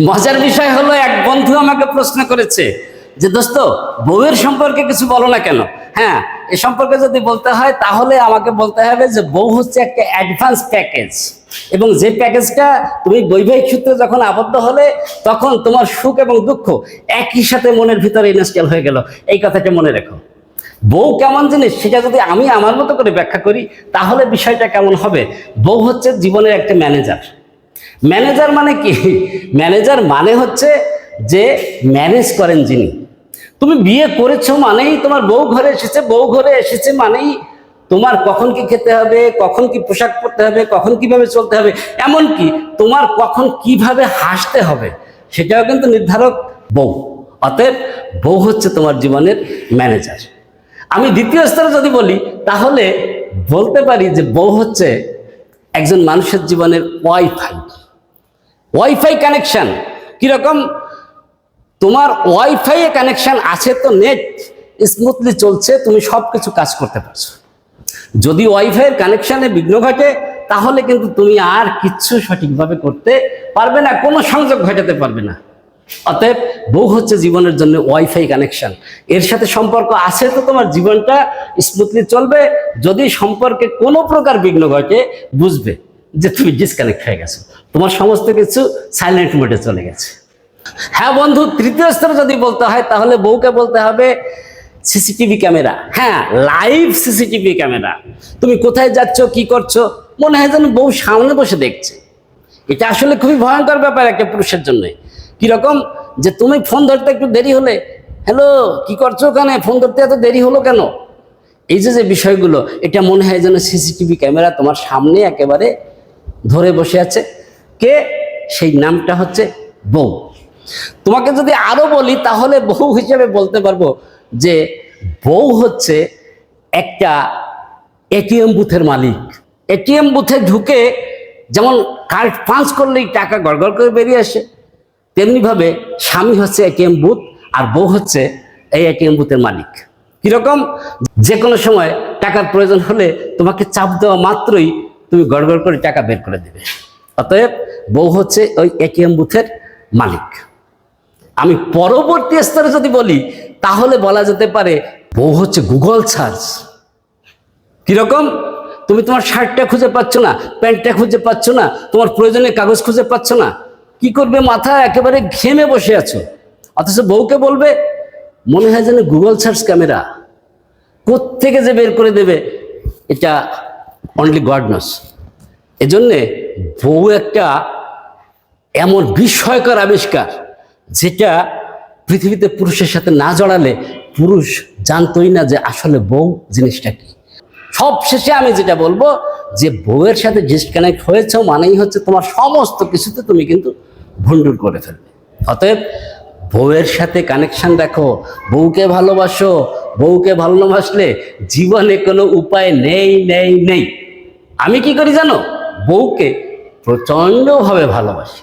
মজার বিষয় হলো, এক বন্ধু আমাকে প্রশ্ন করেছে যে দোস্ত, বউয়ের সম্পর্কে কিছু বলো না কেন। হ্যাঁ, এ সম্পর্কে যদি বলতে হয় তাহলে আমাকে বলতে হবে যে বউ হচ্ছে একটা অ্যাডভান্স প্যাকেজ, এবং যে প্যাকেজটা তুমি বৈবাহিক সূত্রে যখন আবদ্ধ হলে তখন তোমার সুখ এবং দুঃখ একই সাথে মনের ভিতরে ইনস্টল হয়ে গেল। এই কথাটা মনে রেখো। বউ কেমন জিনিস সেটা যদি আমি আমার মতো করে ব্যাখ্যা করি তাহলে বিষয়টা কেমন হবে। বউ হচ্ছে জীবনের একটা ম্যানেজার। ম্যানেজার মানে কি? ম্যানেজার মানে হচ্ছে যে ম্যানেজ করেন যিনি। তুমি বিয়ে করেছো মানেই তোমার বউ ঘরে এসেছে, বউ ঘরে এসেছে মানেই তোমার কখন কি খেতে হবে, কখন কি পোশাক পরতে হবে, কখন কিভাবে চলতে হবে, এমনকি তোমার কখন কিভাবে হাসতে হবে সেটাও কিন্তু নির্ধারক বউ। অতএব বউ হচ্ছে তোমার জীবনের ম্যানেজার। আমি দ্বিতীয় স্তরে যদি বলি তাহলে বলতে পারি যে বউ হচ্ছে একজন মানুষের জীবনের ওয়াইফাই। ওয়াইফাই কানেকশন কিরকম? তোমার ওয়াইফাই কানেকশন আছে তো নেট স্মুথলি চলছে, তুমি সব কিছু কাজ করতে পারছো। যদি ওয়াইফাই কানেকশনে বিঘ্ন ঘটে তাহলে কিন্তু তুমি আর কিচ্ছু সঠিকভাবে করতে পারবে না, কোনো সংযোগ ঘটাতে পারবে না। অতএব বউ হচ্ছে জীবনের জন্য ওয়াইফাই কানেকশন। এর সাথে সম্পর্ক আছে তো তোমার জীবনটা স্মুথলি চলবে। যদি সম্পর্কে কোনো প্রকার বিঘ্ন ঘটে বুঝবে যে তুমি ডিসকানেক্ট হয়ে গেছো, তোমার সমস্ত কিছু সাইলেন্ট মোডে চলে গেছে। হ্যাঁ বন্ধু, তৃতীয় স্তরে যদি বলতে হয় তাহলে বউকে বলতে হবে সিসিটিভি ক্যামেরা। হ্যাঁ, লাইভ সিসিটিভি ক্যামেরা। তুমি কোথায় যাচ্ছ, কি করছো, মনে হয় যেন বউ সামনে বসে দেখছে। এটা আসলে খুবই ভয়ঙ্কর ব্যাপার একটা পুরুষের জন্য। কিরকম? যে তুমি ফোন ধরতে একটু দেরি হলে, হ্যালো কি করছো ওখানে, ফোন ধরতে এত দেরি হলো কেন, এই যে বিষয়গুলো, এটা মনে হয় যেন সিসিটিভি ক্যামেরা তোমার সামনে একেবারে ধরে বসে আছে। কে? সেই নামটা হচ্ছে বউ। তোমাকে যদি আরো বলি তাহলে বউ হিসেবে বলতে পারবো যে বউ হচ্ছে একটা এটিএম বুথের মালিক। এটিএম বুথে ঢুকে যেমন কার্ড পাঞ্চ করলেই টাকা গড়গড় করে বেরিয়ে আসে, তেমনিভাবে স্বামী হচ্ছে এটিএম বুথ আর বউ হচ্ছে এই এটিএম বুথের মালিক। কিরকম? যে কোনো সময় টাকার প্রয়োজন হলে তোমাকে চাপ দেওয়া মাত্রই তুমি গড়গড় করে টাকা বের করে দেবে। অতএব বউ হচ্ছে ওই এটিএম বুথের মালিক। আমি পরবর্তী স্তরে যদি বলি তাহলে বলা যেতে পারে বউ হচ্ছে গুগল সার্চ। কিরকম? তুমি তোমার শার্টটা খুঁজে পাচ্ছ না, প্যান্টটা খুঁজে পাচ্ছ না, তোমার প্রয়োজনীয় কাগজ খুঁজে পাচ্ছ না, কি করবে? মাথা একেবারে ঘেমে বসে আছো, অথচ বউকে বলবে মনে হয় যেন গুগল সার্চ ক্যামেরা, কোত্থেকে যে বের করে দেবে এটা অনলি গড নোস। এজন্যে বউ একটা এমন বিস্ময়কর আবিষ্কার যেটা পৃথিবীতে পুরুষের সাথে না জড়ালে পুরুষ জানতোই না যে আসলে বউ জিনিসটা কি। সব শেষে আমি যেটা বলবো যে বউয়ের সাথে ডিসকানেক্ট হয়েছে মানেই হচ্ছে তোমার সমস্ত কিছুতে তুমি কিন্তু ভণ্ডুর করে ফেলবে। অতএব বউয়ের সাথে কানেকশন রাখো, বউকে ভালোবাসো। বউকে ভালোবাসলে জীবনে কোনো উপায় নেই নেই নেই। আমি কি করি জানো? বউকে প্রচণ্ডভাবে ভালোবাসি।